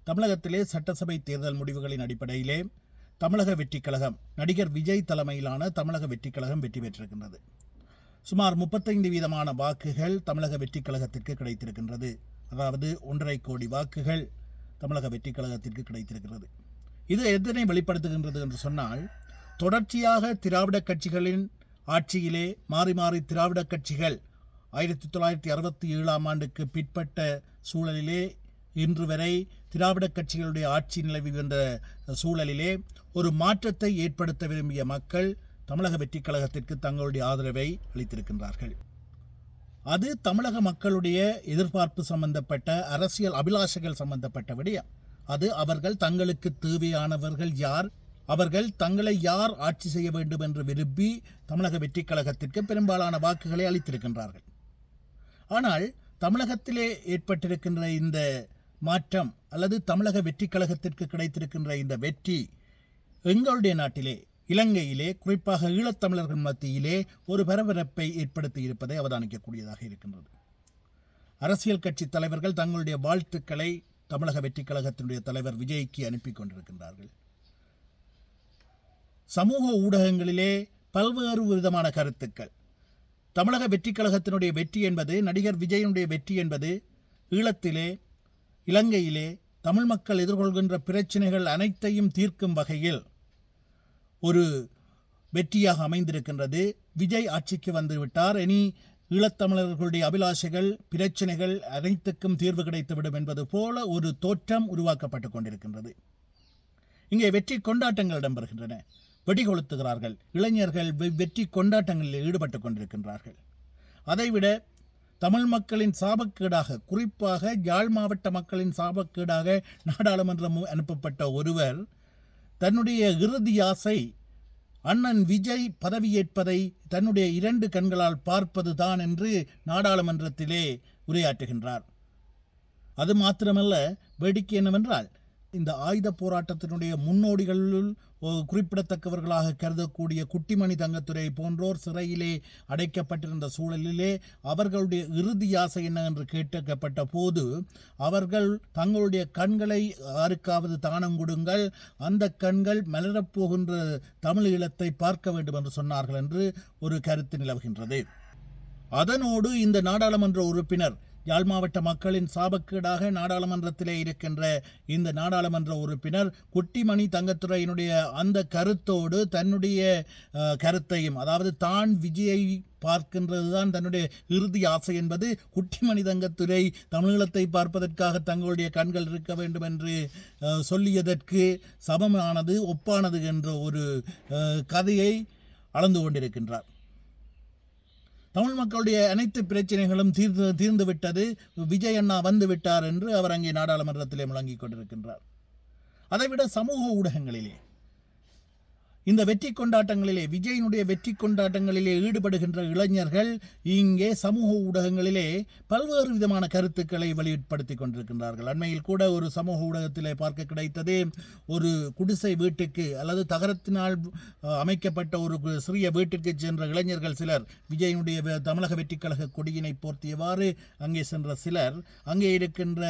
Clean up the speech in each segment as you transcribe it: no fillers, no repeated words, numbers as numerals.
தமிழகத்திலே சட்டசபை தேர்தல் முடிவுகளின் அடிப்படையிலே தமிழக வெற்றிக் கழகம் நடிகர் விஜய் தலைமையிலான தமிழக வெற்றிக் கழகம் வெற்றி பெற்றிருக்கின்றது. சுமார் 35% வாக்குகள் தமிழக வெற்றிக் கழகத்திற்கு கிடைத்திருக்கின்றது. அதாவது 1.5 கோடி வாக்குகள் தமிழக வெற்றிக் கழகத்திற்கு கிடைத்திருக்கிறது. இது எதனை வெளிப்படுத்துகின்றது என்று சொன்னால், தொடர்ச்சியாக திராவிட கட்சிகளின் ஆட்சியிலே மாறி மாறி திராவிட கட்சிகள் 1967 ஆண்டுக்கு பிற்பட்ட சூழலிலே இன்று வரை திராவிட கட்சிகளுடைய ஆட்சி நிலவி வந்த சூழலிலே ஒரு மாற்றத்தை ஏற்படுத்த விரும்பிய மக்கள் தமிழக வெற்றிக் கழகத்திற்கு தங்களுடைய ஆதரவை அளித்திருக்கின்றார்கள். அது தமிழக மக்களுடைய எதிர்பார்ப்பு சம்பந்தப்பட்ட அரசியல் அபிலாஷைகள் சம்பந்தப்பட்ட விடயம். அது அவர்கள் தங்களுக்கு தேவையானவர்கள் யார், அவர்கள் தங்களை யார் ஆட்சி செய்ய வேண்டும் என்று விரும்பி தமிழக வெற்றிக் கழகத்திற்கு பெரும்பாலான வாக்குகளை அளித்திருக்கின்றார்கள். ஆனால் தமிழகத்திலே ஏற்பட்டிருக்கின்ற இந்த மாற்றம் அல்லது தமிழக வெற்றிக் கழகத்திற்கு கிடைத்திருக்கின்ற இந்த வெற்றி எங்களுடைய நாட்டிலே, இலங்கையிலே, குறிப்பாக ஈழத்தமிழர்கள் மத்தியிலே ஒரு பரபரப்பை ஏற்படுத்தி இருப்பதை அவதானிக்கக்கூடியதாக இருக்கின்றது. அரசியல் கட்சி தலைவர்கள் தங்களுடைய வாழ்த்துக்களை தமிழக வெற்றிக் கழகத்தினுடைய தலைவர் விஜய்க்கு அனுப்பி கொண்டிருக்கின்றார்கள். சமூக ஊடகங்களிலே பல்வேறு விதமான கருத்துக்கள். தமிழக வெற்றிக் கழகத்தினுடைய வெற்றி என்பது, நடிகர் விஜயனுடைய வெற்றி என்பது ஈழத்திலே, இலங்கையிலே தமிழ் மக்கள் எதிர்கொள்கின்ற பிரச்சனைகள் அனைத்தையும் தீர்க்கும் வகையில் ஒரு வெற்றியாக அமைந்திருக்கின்றது. விஜய் ஆட்சிக்கு வந்துவிட்டார், இனி ஈழத்தமிழர்களுடைய அபிலாஷைகள் பிரச்சனைகள் அனைத்துக்கும் தீர்வு கிடைத்துவிடும் என்பது போல ஒரு தோற்றம் உருவாக்கப்பட்டு கொண்டிருக்கின்றது. இங்கே வெற்றி கொண்டாட்டங்கள் இடம்பெறுகின்றன. வெடிகொளுத்துகிறார்கள். இளைஞர்கள் வெற்றி கொண்டாட்டங்களில் ஈடுபட்டு கொண்டிருக்கின்றார்கள். அதைவிட தமிழ் மக்களின் சாபக்கேடாக, குறிப்பாக யாழ் மாவட்ட மக்களின் சாபக்கேடாக நாடாளுமன்றம் அனுப்பப்பட்ட ஒருவர் தன்னுடைய இறுதி ஆசை அண்ணன் விஜய் பதவியேற்பதை தன்னுடைய 2 கண்களால் பார்ப்பதுதான் என்று நாடாளுமன்றத்திலே உரையாற்றுகின்றார். அது மாத்திரமல்ல, வேடிக்கை என்னவென்றால், இந்த ஆயுத போராட்டத்தினுடைய முன்னோடிகளில் குறிப்பிடத்தக்கவர்களாக கருதக்கூடிய குட்டிமணி தங்கத்துரை போன்றோர் சிறையிலே அடைக்கப்பட்டிருந்த சூழலிலே அவர்களுடைய இறுதி ஆசை என்ன என்று கேட்கப்பட்ட போது அவர்கள் தங்களுடைய கண்களை யாருக்காவது தானம் கொடுங்கள், அந்த கண்கள் மலரப்போகின்ற தமிழ் ஈழத்தை பார்க்க வேண்டும் என்று சொன்னார்கள் என்று ஒரு கருத்து நிலவுகின்றது. அதனோடு இந்த நாடாளுமன்ற உறுப்பினர், யாழ் மாவட்ட மக்களின் சாபக்கேடாக நாடாளுமன்றத்திலே இருக்கின்ற இந்த நாடாளுமன்ற உறுப்பினர் குட்டிமணி தங்கத்துரையினுடைய அந்த கருத்தோடு தன்னுடைய கருத்தையும், அதாவது தான் விஜயை பார்க்கின்றதுதான் தன்னுடைய இறுதி ஆசை என்பது, குட்டிமணி தங்கத்துரை தமிழீழத்தை பார்ப்பதற்காக தங்களுடைய கண்கள் இருக்க வேண்டும் என்று சொல்லியதற்கு சமமானது, ஒப்பானது என்ற ஒரு கதையை அளந்து கொண்டிருக்கின்றார். தமிழ் மக்களுடைய அனைத்து பிரச்சனைகளும் தீர்ந்து விட்டது, விஜய் அண்ணா வந்து விட்டார் என்று அவர் அங்கே நாடாளுமன்றத்திலே முழங்கிக் கொண்டிருக்கின்றார். அதைவிட சமூக ஊடகங்களிலே இந்த வெற்றி கொண்டாட்டங்களிலே, விஜயினுடைய வெற்றி கொண்டாட்டங்களிலே ஈடுபடுகின்ற இளைஞர்கள் இங்கே சமூக ஊடகங்களிலே பல்வேறு விதமான கருத்துக்களை வெளிப்படுத்தி கொண்டிருக்கின்றார்கள். அண்மையில் கூட ஒரு சமூக ஊடகத்திலே பார்க்க கிடைத்தது, ஒரு குடிசை வீட்டுக்கு அல்லது தகரத்தினால் அமைக்கப்பட்ட ஒரு சிறிய வீட்டுக்கு சென்ற இளைஞர்கள் சிலர், விஜயினுடைய தமிழக வெற்றிக் கழக கொடியினை போர்த்தியவாறு அங்கே சென்ற சிலர் அங்கே இருக்கின்ற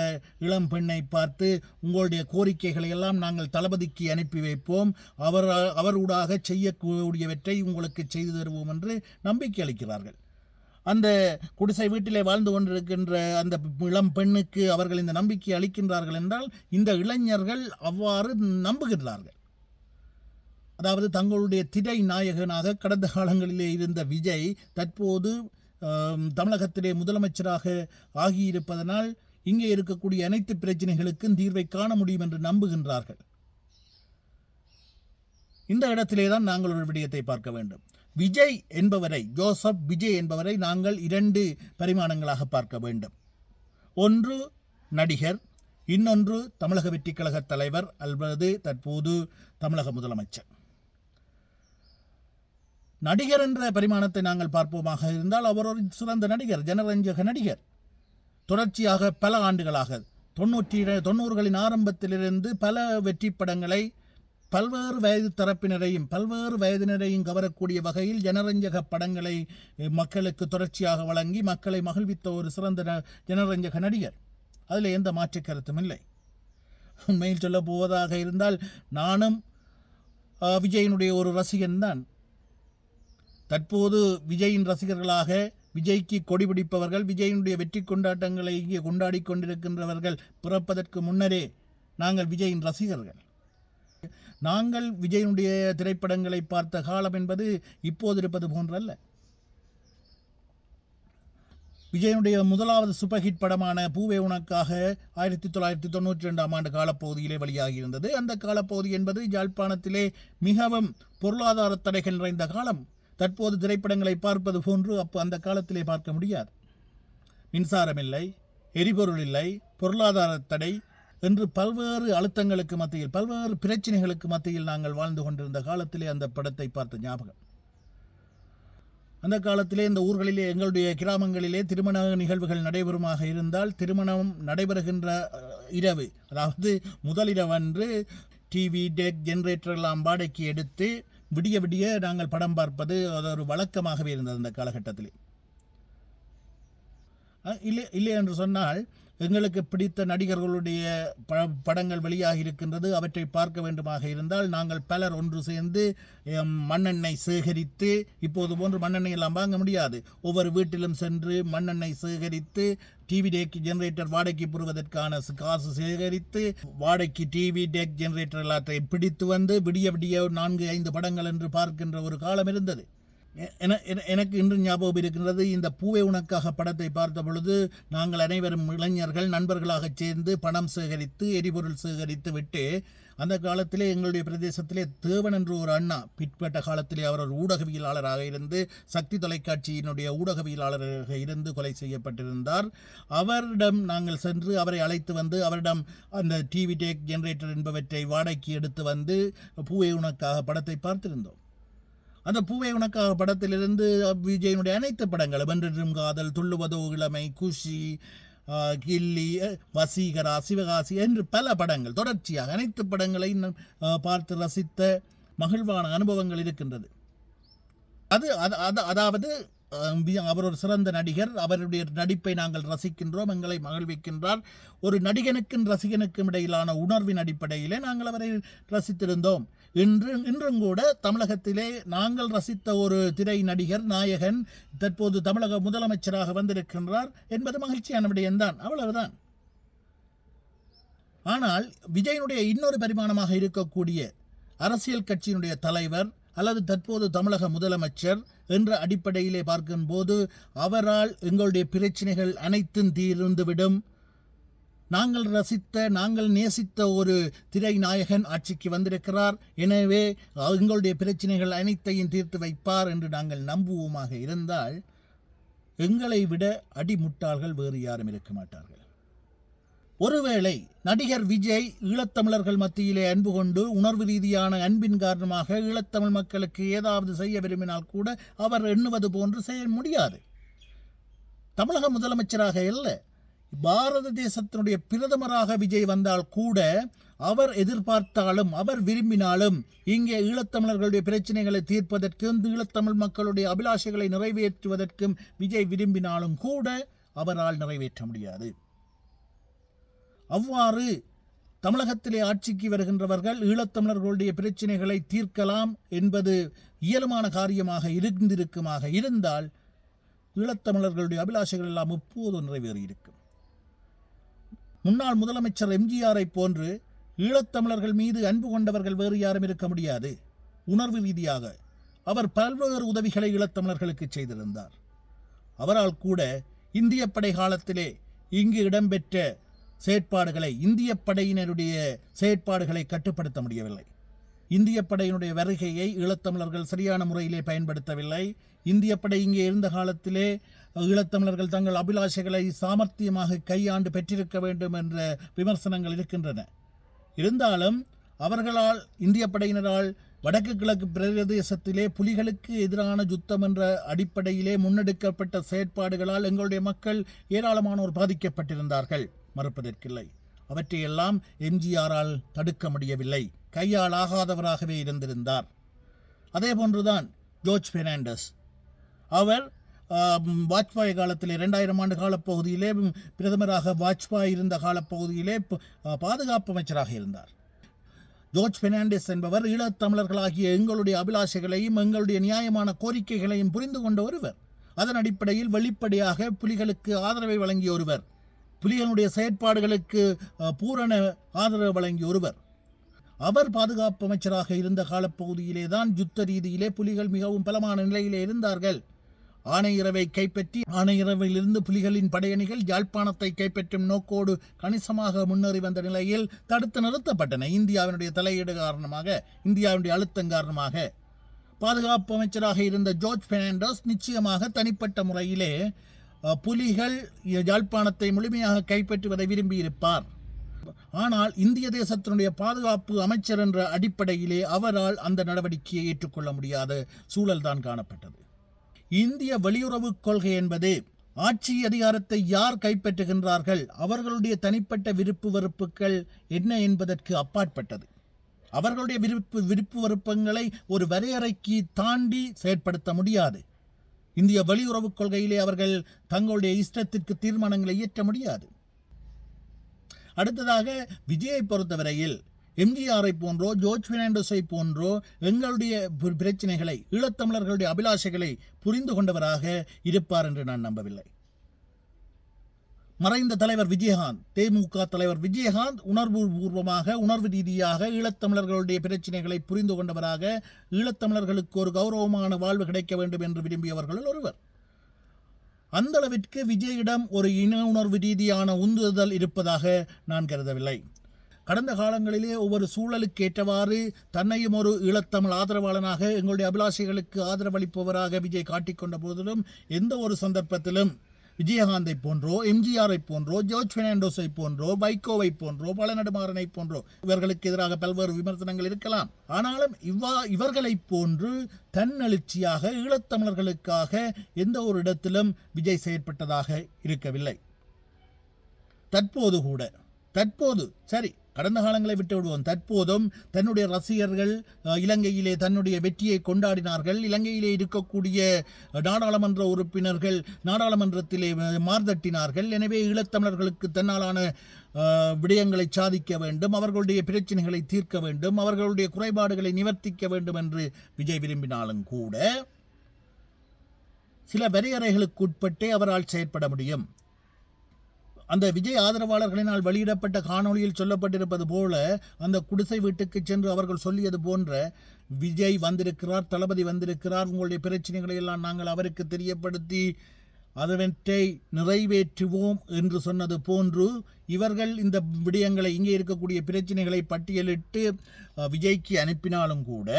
இளம் பெண்ணை பார்த்து, உங்களுடைய கோரிக்கைகளை எல்லாம் நாங்கள் தளபதிக்கு அனுப்பி வைப்போம், அவர் செய்யக்கூடியவற்றை உங்களுக்கு செய்து தருவோம் என்று நம்பிக்கை அளிக்கிறார்கள். அந்த குடிசை வீட்டிலே வாழ்ந்து கொண்டிருக்கின்ற அந்த இளம் பெண்ணுக்கு அவர்கள் இந்த நம்பிக்கை அளிக்கின்றார்கள் என்றால் இந்த இளைஞர்கள் அவ்வாறு நம்புகின்றார்கள். அதாவது தங்களுடைய திரை நாயகனாக கடந்த காலங்களிலே இருந்த விஜய் தற்போது தமிழகத்திலே முதலமைச்சராக ஆகியிருப்பதனால் இங்கே இருக்கக்கூடிய அனைத்து பிரச்சனைகளுக்கும் தீர்வை காண முடியும் என்று நம்புகின்றார்கள். இந்த இடத்திலே தான் நாங்கள் ஒரு விடயத்தை பார்க்க வேண்டும். விஜய் என்பவரை, ஜோசப் விஜய் என்பவரை நாங்கள் 2 பரிமாணங்களாக பார்க்க வேண்டும். ஒன்று நடிகர், இன்னொன்று தமிழக வெற்றிக் கழக தலைவர் அல்லது தற்போது தமிழக முதலமைச்சர். நடிகர் என்ற பரிமாணத்தை நாங்கள் பார்ப்போமாக இருந்தால் அவர் ஒரு சிறந்த நடிகர், ஜனரஞ்சக நடிகர். தொடர்ச்சியாக பல ஆண்டுகளாக 90களின் ஆரம்பத்திலிருந்து பல வெற்றி படங்களை பல்வேறு வயது தரப்பினரையும் பல்வேறு வயதினரையும் கவரக்கூடிய வகையில் ஜனரஞ்சக படங்களை மக்களுக்கு தொடர்ச்சியாக வழங்கி மக்களை மகிழ்வித்த ஒரு சிறந்த ஜனரஞ்சக நடிகர். அதில் எந்த மாற்று கருத்தும் இல்லை. உண்மையில் சொல்ல போவதாக இருந்தால் நானும் விஜயினுடைய ஒரு ரசிகன்தான். தற்போது விஜயின் ரசிகர்களாக விஜய்க்கு கொடி பிடிப்பவர்கள், விஜயினுடைய வெற்றி கொண்டாட்டங்களை இங்கே கொண்டாடி கொண்டிருக்கின்றவர்கள் பிறப்பதற்கு முன்னரே நாங்கள் விஜயின் ரசிகர்கள். நாங்கள் விஜயினுடைய திரைப்படங்களை பார்த்த காலம் என்பது இப்போது இருப்பது போன்றல்ல. விஜயனுடைய முதலாவது சூப்பர் ஹிட் படமான பூவே உனக்காக 1992 ஆண்டு காலப்பகுதியிலே வெளியாகியிருந்தது. அந்த காலப்பகுதி என்பது யாழ்ப்பாணத்திலே மிகவும் பொருளாதார தடைகள் நிறைந்த காலம். தற்போது திரைப்படங்களை பார்ப்பது போன்று அந்த காலத்திலே பார்க்க முடியாது. மின்சாரம் இல்லை, எரிபொருள் இல்லை, பொருளாதார தடை என்று பல்வேறு அழுத்தங்களுக்கு மத்தியில் பல்வேறு பிரச்சனைகளுக்கு மத்தியில் நாங்கள் வாழ்ந்து கொண்டிருந்த காலத்திலே அந்த படத்தை பார்த்த ஞாபகம். அந்த காலத்திலே இந்த ஊர்களிலே எங்களுடைய கிராமங்களிலே திருமண நிகழ்வுகள் நடைபெறுமாக இருந்தால் திருமணம் நடைபெறுகின்ற இரவு, அதாவது முதலிரவன்று டிவி டெக் ஜெனரேட்டர் எல்லாம் வாடகைக்கு எடுத்து விடிய விடிய நாங்கள் படம் பார்ப்பது அது ஒரு வழக்கமாகவே இருந்தது அந்த காலகட்டத்திலே. இல்லை என்று சொன்னால் எங்களுக்கு பிடித்த நடிகர்களுடைய படங்கள் வெளியாகி இருக்கின்றது, அவற்றை பார்க்க வேண்டுமாக இருந்தால் நாங்கள் பலர் ஒன்று சேர்ந்து மண்ணெண்ணெய் சேகரித்து, இப்போது போன்று மண்ணெண்ணெய் எல்லாம் வாங்க முடியாது, ஒவ்வொரு வீட்டிலும் சென்று மண்ணெண்ணெய் சேகரித்து டிவி டெக் ஜெனரேட்டர் வாடகைக்கு பெறுவதற்கான காசு சேகரித்து வாடகைக்கு டிவி டெக் ஜெனரேட்டர் எல்லாத்தையும் பிடித்து வந்து விடிய விடிய 4-5 படங்கள் என்று பார்க்கின்ற ஒரு காலம் இருந்தது. எனக்கு இன்று ஞாபகம் இருக்கின்றது, இந்த பூவே உனக்காக படத்தை பார்த்த பொழுது நாங்கள் அனைவரும் இளைஞர்கள் நண்பர்களாக சேர்ந்து பணம் சேகரித்து எரிபொருள் சேகரித்து விட்டு, அந்த காலத்திலே எங்களுடைய பிரதேசத்திலே தேவன் என்று ஒரு அண்ணா பிற்பட்ட காலத்திலே அவர் ஒரு ஊடகவியலாளராக இருந்து சக்தி தொலைக்காட்சியினுடைய ஊடகவியலாளராக இருந்து கொலை செய்யப்பட்டிருந்தார். அவரிடம் நாங்கள் சென்று அவரை அழைத்து வந்து அவரிடம் அந்த டிவி டெக் ஜெனரேட்டர் என்பவற்றை வாடகைக்கு எடுத்து வந்து பூவே உனக்காக படத்தை பார்த்திருந்தோம். அந்த பூவே உனக்காக படத்திலிருந்து விஜயனுடைய அனைத்து படங்களும் வென்றும் காதல், துள்ளுவதோ இளமை, குஷி, கில்லி, வசீகரா, சிவகாசி என்று பல படங்கள் தொடர்ச்சியாக அனைத்து படங்களையும் பார்த்து ரசித்த மகிழ்வான அனுபவங்கள் இருக்கின்றது. அதாவது அவர் ஒரு சிறந்த நடிகர், அவருடைய நடிப்பை நாங்கள் ரசிக்கின்றோம், எங்களை மகிழ்விக்கின்றார். ஒரு நடிகனுக்கும் ரசிகனுக்கும் இடையிலான உணர்வின் அடிப்படையிலே நாங்கள் அவரை ரசித்திருந்தோம். இன்றும் கூட தமிழகத்திலே நாங்கள் ரசித்த ஒரு திரை நடிகர் நாயகன் தற்போது தமிழக முதலமைச்சராக வந்திருக்கின்றார் என்பது மகிழ்ச்சியான விடயம்தான், அவ்வளவுதான். ஆனால் விஜயனுடைய இன்னொரு பரிமாணமாக இருக்கக்கூடிய அரசியல் கட்சியினுடைய தலைவர் அல்லது தற்போது தமிழக முதலமைச்சர் என்ற அடிப்படையிலே பார்க்கும்போது அவரால் எங்களுடைய பிரச்சனைகள் அனைத்தும் தீர்ந்துவிடும், நாங்கள் ரசித்த நாங்கள் நேசித்த ஒரு திரை நாயகன் ஆட்சிக்கு வந்திருக்கிறார், எனவே எங்களுடைய பிரச்சனைகள் அனைத்தையும் தீர்த்து வைப்பார் என்று நாங்கள் நம்புவோமாக இருந்தால் எங்களை விட அடிமுட்டாள்கள் வேறு யாரும் இருக்க மாட்டார்கள். ஒருவேளை நடிகர் விஜய் ஈழத்தமிழர்கள் மத்தியிலே அன்பு கொண்டு உணர்வு ரீதியான அன்பின் காரணமாக ஈழத்தமிழ் மக்களுக்கு ஏதாவது செய்ய விரும்பினால் கூட அவர் எண்ணுவது போன்று செய்ய முடியாது. தமிழக முதலமைச்சராக அல்ல, பாரத தேசத்தினுடைய பிரதமராக விஜய் வந்தால் கூட அவர் எதிர்பார்த்தாலும் அவர் விரும்பினாலும் இங்கே ஈழத்தமிழர்களுடைய பிரச்சனைகளை தீர்ப்பதற்கும் ஈழத்தமிழ் மக்களுடைய அபிலாஷைகளை நிறைவேற்றுவதற்கும் விஜய் விரும்பினாலும் கூட அவரால் நிறைவேற்ற முடியாது. அவ்வாறு தமிழகத்திலே ஆட்சிக்கு வருகின்றவர்கள் ஈழத்தமிழர்களுடைய பிரச்சனைகளை தீர்க்கலாம் என்பது இயலுமான காரியமாக இருந்திருக்குமாக இருந்தால் ஈழத்தமிழர்களுடைய அபிலாஷைகள் எல்லாம் எப்போதும் நிறைவேறியிருக்கும். முன்னாள் முதலமைச்சர் எம்ஜிஆரை போன்று ஈழத்தமிழர்கள் மீது அன்பு கொண்டவர்கள் வேறு யாரும் இருக்க முடியாது. உணர்வு ரீதியாக அவர் பல்வேறு உதவிகளை ஈழத்தமிழர்களுக்கு செய்திருந்தார். அவரால் கூட இந்திய படை காலத்திலே இங்கு இடம்பெற்ற செயற்பாடுகளை இந்திய படையினருடைய செயற்பாடுகளை கட்டுப்படுத்த முடியவில்லை. இந்திய படையினுடைய வருகையை ஈழத்தமிழர்கள் சரியான முறையிலே பயன்படுத்தவில்லை. இந்திய படை இங்கே இருந்த காலத்திலே ஈழத்தமிழர்கள் தங்கள் அபிலாஷைகளை சாமர்த்தியமாக கையாண்டு பெற்றிருக்க வேண்டும் என்ற விமர்சனங்கள் இருக்கின்றன. இருந்தாலும் அவர்களால் இந்திய படையினரால் வடக்கு கிழக்கு பிரதேசத்திலே புலிகளுக்கு எதிரான யுத்தம் என்ற அடிப்படையிலே முன்னெடுக்கப்பட்ட செயற்பாடுகளால் எங்களுடைய மக்கள் ஏராளமானோர் பாதிக்கப்பட்டிருந்தார்கள், மறுப்பதற்கில்லை. அவற்றையெல்லாம் எம்ஜிஆரால் தடுக்க முடியவில்லை. கையால் ஆகாதவராகவே இருந்திருந்தார். அதே போன்றுதான் ஜார்ஜ் பெர்னாண்டஸ். அவர் வாஜ்பாய் காலத்திலே 2000 ஆண்டு காலப்பகுதியிலே பிரதமராக வாஜ்பாய் இருந்த காலப்பகுதியிலே பாதுகாப்பு அமைச்சராக இருந்தார். ஜார்ஜ் பெர்னாண்டஸ் என்பவர் ஈழத்தமிழர்களாகிய எங்களுடைய அபிலாஷைகளையும் எங்களுடைய நியாயமான கோரிக்கைகளையும் புரிந்து கொண்ட ஒருவர். அதன் அடிப்படையில் வெளிப்படையாக புலிகளுக்கு ஆதரவை வழங்கிய ஒருவர், புலிகளுடைய செயற்பாடுகளுக்கு பூரண ஆதரவு வழங்கிய ஒருவர். அவர் பாதுகாப்பு அமைச்சராக இருந்த காலப்பகுதியிலே தான் யுத்த ரீதியிலே புலிகள் மிகவும் பலமான நிலையிலே இருந்தார்கள். ஆனையிறவை கைப்பற்றி ஆனையிறவிலிருந்து புலிகளின் படையணிகள் யாழ்ப்பாணத்தை கைப்பற்றும் நோக்கோடு கணிசமாக முன்னேறி வந்த நிலையில் தடுத்து நிறுத்தப்பட்டன. இந்தியாவினுடைய தலையீடு காரணமாக, இந்தியாவினுடைய அழுத்தம் காரணமாக. பாதுகாப்பு அமைச்சராக இருந்த ஜார்ஜ் பெர்னாண்டஸ் நிச்சயமாக தனிப்பட்ட முறையிலே புலிகள் யாழ்ப்பாணத்தை முழுமையாக கைப்பற்றுவதை விரும்பியிருப்பார். ஆனால் இந்திய தேசத்தினுடைய பாதுகாப்பு அமைச்சர் என்ற அடிப்படையிலே அவரால் அந்த நடவடிக்கையை ஏற்றுக்கொள்ள முடியாத சூழல்தான் காணப்பட்டது. இந்திய வெளியுறவு கொள்கை என்பது ஆட்சி அதிகாரத்தை யார் கைப்பற்றுகின்றார்கள், அவர்களுடைய தனிப்பட்ட விருப்பு வெறுப்புகள் என்ன என்பதற்கு அப்பாற்பட்டது. அவர்களுடைய விருப்பு வெறுப்புகளை ஒரு வரையறைக்கு தாண்டி செயற்படுத்த முடியாது. இந்திய வெளியுறவு கொள்கையிலே அவர்கள் தங்களுடைய இஷ்டத்திற்கு தீர்மானங்களை இயற்ற முடியாது. அடுத்ததாக விஜயை பொறுத்தவரையில் எம்ஜிஆரை போன்றோ ஜார்ஜ் பெர்னாண்டஸை போன்றோ எங்களுடைய பிரச்சனைகளை, ஈழத்தமிழர்களுடைய அபிலாஷைகளை புரிந்து கொண்டவராக இருப்பார் என்று நான் நம்பவில்லை. மறைந்த தலைவர் விஜயகாந்த், தேமுக தலைவர் விஜயகாந்த் உணர்வு ரீதியாக ஈழத்தமிழர்களுடைய பிரச்சனைகளை புரிந்து கொண்டவராக, ஈழத்தமிழர்களுக்கு ஒரு கௌரவமான வாழ்வு கிடைக்க வேண்டும் என்று விரும்பியவர்கள் ஒருவர். அந்த அளவிற்கு விஜயிடம் ஒரு இன உணர்வு ரீதியான உந்துதல் இருப்பதாக நான் கருதவில்லை. கடந்த காலங்களிலே ஒவ்வொரு சூழலுக்கு ஏற்றவாறு தன்னையும் ஒரு ஈழத்தமிழ் ஆதரவாளனாக, எங்களுடைய அபிலாஷைகளுக்கு ஆதரவளிப்பவராக விஜய் காட்டிக்கொண்ட போதிலும் எந்த ஒரு சந்தர்ப்பத்திலும் விஜயகாந்தை போன்றோ, எம்ஜிஆரை போன்றோ, ஜார்ஜ் பெர்னாண்டஸை போன்றோ, வைகோவை போன்றோ, பழநெடுமாறனை போன்றோ இவர்களுக்கு எதிராக பல்வேறு விமர்சனங்கள் இருக்கலாம். ஆனாலும் இவர்களைப் போன்று தன்னெழுச்சியாக ஈழத்தமிழர்களுக்காக எந்த ஒரு இடத்திலும் விஜய் செயற்பட்டதாக இருக்கவில்லை. தற்போது சரி, கடந்த காலங்களை விட்டு விடுவோம். தற்போதும் தன்னுடைய ரசிகர்கள் இலங்கையிலே தன்னுடைய வெற்றியை கொண்டாடினார்கள். இலங்கையிலே இருக்கக்கூடிய நாடாளுமன்ற உறுப்பினர்கள் நாடாளுமன்றத்திலே மார்தட்டினார்கள். எனவே ஈழத்தமிழர்களுக்கு தன்னாலான விடயங்களை சாதிக்க வேண்டும், அவர்களுடைய பிரச்சனைகளை தீர்க்க வேண்டும், அவர்களுடைய குறைபாடுகளை நிவர்த்திக்க வேண்டும் என்று விஜய் விரும்பினாலும் கூட சில வரையறைகளுக்கு உட்பட்டே அவரால் செயற்பட முடியும். அந்த விஜய் ஆதரவாளர்களினால் வெளியிடப்பட்ட காணொளியில் சொல்லப்பட்டிருப்பது போல, அந்த குடிசை வீட்டுக்கு சென்று அவர்கள் சொல்லியது போன்ற, விஜய் வந்திருக்கிறார், தளபதி வந்திருக்கிறார், உங்களுடைய பிரச்சனைகளை எல்லாம் நாங்கள் அவருக்கு தெரியப்படுத்தி அதவற்றை நிறைவேற்றுவோம் என்று சொன்னது போன்று இவர்கள் இந்த விடயங்களை, இங்கே இருக்கக்கூடிய பிரச்சனைகளை பட்டியலிட்டு விஜய்க்கு அனுப்பினாலும் கூட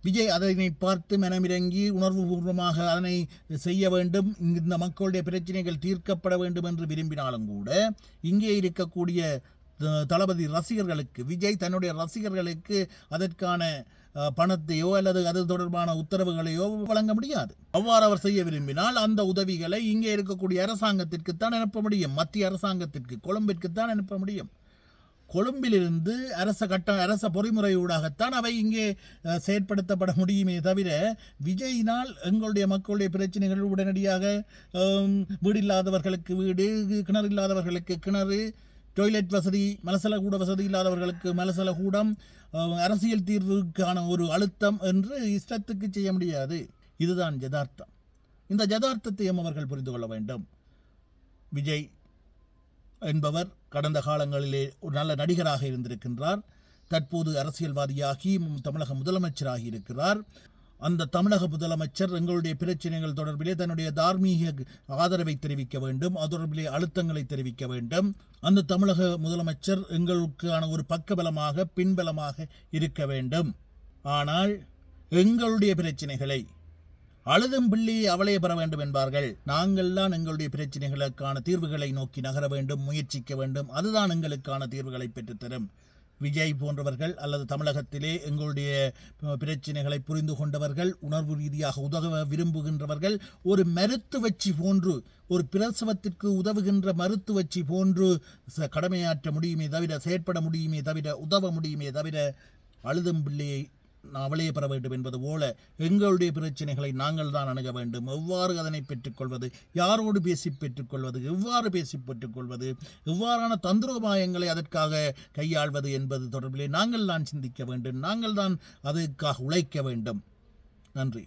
விஜய் அதனை பார்த்து மனமிறங்கி உணர்வுபூர்வமாக அதனை செய்ய வேண்டும், இந்த மக்களுடைய பிரச்சனைகள் தீர்க்கப்பட வேண்டும் என்று விரும்பினாலும் கூட இங்கே இருக்கக்கூடிய தளபதி ரசிகர்களுக்கு, விஜய் தன்னுடைய ரசிகர்களுக்கு அதற்கான பணத்தையோ அல்லது அது தொடர்பான உத்தரவுகளையோ வழங்க முடியாது. அவ்வாறு அவர் செய்ய விரும்பினால் அந்த உதவிகளை இங்கே இருக்கக்கூடிய அரசாங்கத்திற்குத்தான் அனுப்ப முடியும், மத்திய அரசாங்கத்திற்கு, கொழும்பிற்குத்தான் அனுப்ப முடியும். கொழும்பிலிருந்து அரச பொறிமுறையூடாகத்தான் அவை இங்கே செயற்படுத்தப்பட முடியுமே தவிர, விஜயினால் எங்களுடைய மக்களுடைய பிரச்சனைகள் உடனடியாக வீடு இல்லாதவர்களுக்கு வீடு, கிணறு இல்லாதவர்களுக்கு கிணறு, டாய்லெட் வசதி, மலசல கூட வசதி இல்லாதவர்களுக்கு மலசல கூடம், அரசியல் தீர்வுக்கான ஒரு அழுத்தம் என்று இஷ்டத்துக்கு செய்ய முடியாது. இதுதான் யதார்த்தம். இந்த யதார்த்தத்தையும் அவர்கள் புரிந்து கொள்ள வேண்டும். விஜய் என்பவர் கடந்த காலங்களிலே ஒரு நல்ல நடிகராக இருந்திருக்கின்றார். தற்போது அரசியல்வாதியாகி தமிழக முதலமைச்சராகி இருக்கிறார். அந்த தமிழக முதலமைச்சர் எங்களுடைய பிரச்சனைகள் தொடர்பிலே தன்னுடைய தார்மீக ஆதரவை தெரிவிக்க வேண்டும், அது தொடர்பிலே அழுத்தங்களை தெரிவிக்க வேண்டும். அந்த தமிழக முதலமைச்சர் எங்களுக்கான ஒரு பக்கபலமாக, பின்பலமாக இருக்க வேண்டும். ஆனால் எங்களுடைய பிரச்சனைகளை அழுதும் பிள்ளையை அவளைய பெற வேண்டும் என்பார்கள். நாங்கள் தான் எங்களுடைய பிரச்சனைகளுக்கான தீர்வுகளை நோக்கி நகர வேண்டும், முயற்சிக்க வேண்டும். அதுதான் எங்களுக்கான தீர்வுகளை பெற்றுத்தரும். விஜய் போன்றவர்கள் அல்லது தமிழகத்திலே எங்களுடைய பிரச்சனைகளை புரிந்து கொண்டவர்கள், உணர்வு ரீதியாக உதவ விரும்புகின்றவர்கள், ஒரு மருத்துவச்சி போன்று, ஒரு பிரசவத்திற்கு உதவுகின்ற மருத்துவச்சி போன்று கடமையாற்ற முடியுமே தவிர, செயற்பட முடியுமே தவிர, உதவ முடியுமே தவிர, அழுதும் பிள்ளையை அவளையே பெற வேண்டும் என்பது போல எங்களுடைய பிரச்சனைகளை நாங்கள் தான் அணுக வேண்டும். எவ்வாறு அதனை பெற்றுக்கொள்வது, யாரோடு பேசி பெற்றுக்கொள்வது, எவ்வாறு பேசி பெற்றுக்கொள்வது, எவ்வாறான தந்திரோபாயங்களை அதற்காக கையாள்வது என்பது தொடர்பிலே நாங்கள் தான் சிந்திக்க வேண்டும். நாங்கள் தான் அதற்காக உழைக்க வேண்டும். நன்றி.